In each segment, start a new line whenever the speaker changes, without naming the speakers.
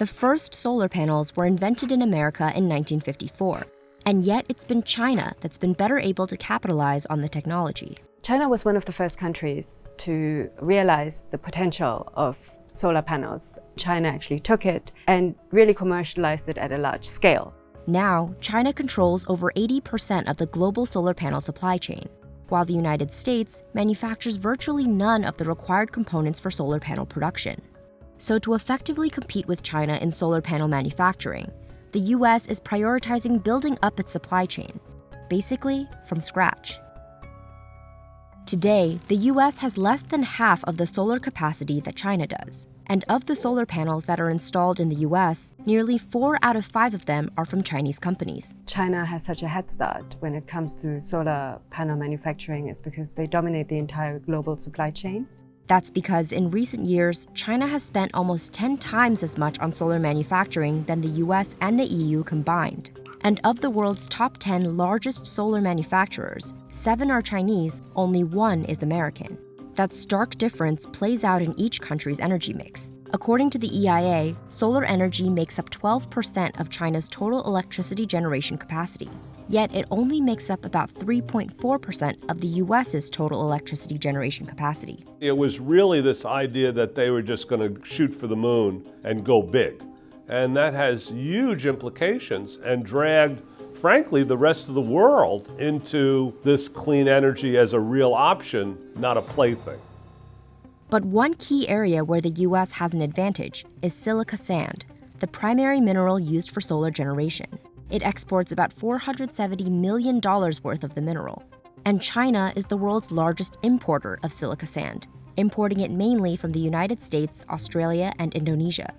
The first solar panels were invented in America in 1954, and yet it's been China that's been better able to capitalize on the technology.
China was one of the first countries to realize the potential of solar panels. China actually took it and really commercialized it at a large scale.
Now, China controls over 80% of the global solar panel supply chain, while the United States manufactures virtually none of the required components for solar panel production. So to effectively compete with China in solar panel manufacturing, the US is prioritizing building up its supply chain, basically from scratch. Today, the US has less than half of the solar capacity that China does. And of the solar panels that are installed in the US, nearly 4 out of 5 of them are from Chinese companies.
China has such a head start when it comes to solar panel manufacturing is because they dominate the entire global supply chain.
That's because in recent years, China has spent almost 10 times as much on solar manufacturing than the US and the EU combined. And of the world's top 10 largest solar manufacturers, 7 are Chinese, only 1 is American. That stark difference plays out in each country's energy mix. According to the EIA, solar energy makes up 12% of China's total electricity generation capacity. Yet it only makes up about 3.4% of the US's total electricity generation capacity.
It was really this idea that they were just going to shoot for the moon and go big. And that has huge implications and dragged, frankly, the rest of the world into this clean energy as a real option, not a plaything.
But one key area where the US has an advantage is silica sand, the primary mineral used for solar generation. It exports about $470 million worth of the mineral. And China is the world's largest importer of silica sand, importing it mainly from the United States, Australia, and Indonesia.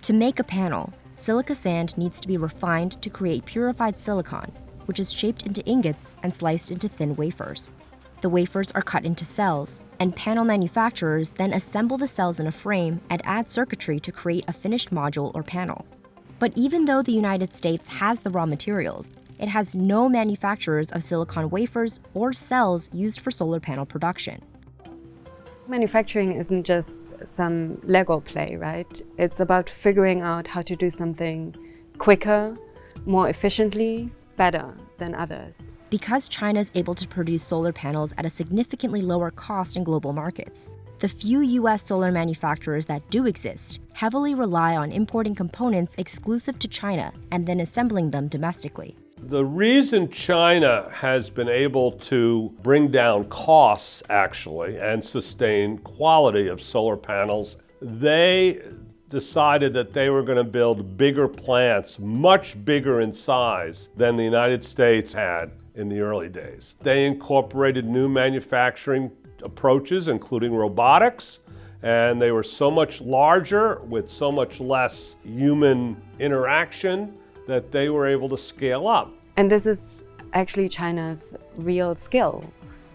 To make a panel, silica sand needs to be refined to create purified silicon, which is shaped into ingots and sliced into thin wafers. The wafers are cut into cells, and panel manufacturers then assemble the cells in a frame and add circuitry to create a finished module or panel. But even though the United States has the raw materials, it has no manufacturers of silicon wafers or cells used for solar panel production.
Manufacturing isn't just some Lego play, right? It's about figuring out how to do something quicker, more efficiently, better than others.
Because China is able to produce solar panels at a significantly lower cost in global markets, the few US solar manufacturers that do exist heavily rely on importing components exclusive to China and then assembling them domestically.
The reason China has been able to bring down costs, actually, and sustain quality of solar panels, they decided that they were going to build bigger plants, much bigger in size than the United States had in the early days. They incorporated new manufacturing approaches, including robotics, and they were so much larger with so much less human interaction that they were able to scale up.
And this is actually China's real skill,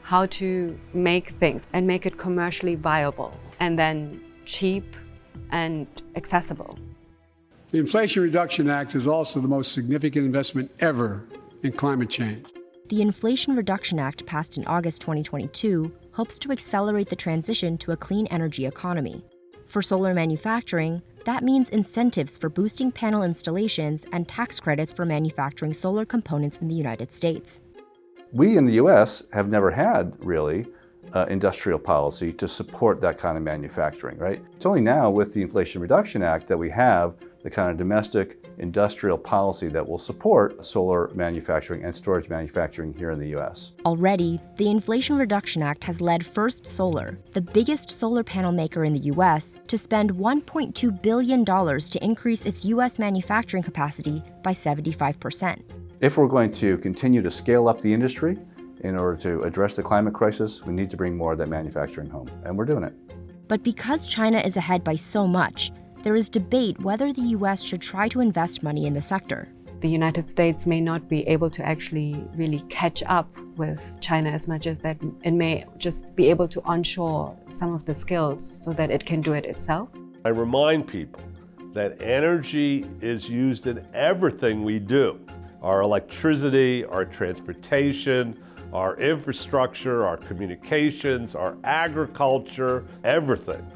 how to make things and make it commercially viable and then cheap and accessible.
The Inflation Reduction Act is also the most significant investment ever in climate change.
The Inflation Reduction Act, passed in August 2022, hopes to accelerate the transition to a clean energy economy. For solar manufacturing, that means incentives for boosting panel installations and tax credits for manufacturing solar components in the United States.
We in the US have never had, really, industrial policy to support that kind of manufacturing, right? It's only now with the Inflation Reduction Act that we have the kind of domestic industrial policy that will support solar manufacturing and storage manufacturing here in the US.
Already, the Inflation Reduction Act has led First Solar, the biggest solar panel maker in the US, to spend $1.2 billion to increase its US manufacturing capacity by 75%.
If we're going to continue to scale up the industry in order to address the climate crisis, we need to bring more of that manufacturing home, and we're doing it.
But because China is ahead by so much, there is debate whether the US should try to invest money in the sector.
The United States may not be able to actually really catch up with China as much as that it may just be able to onshore some of the skills so that it can do it itself.
I remind people that energy is used in everything we do. Our electricity, our transportation, our infrastructure, our communications, our agriculture, everything.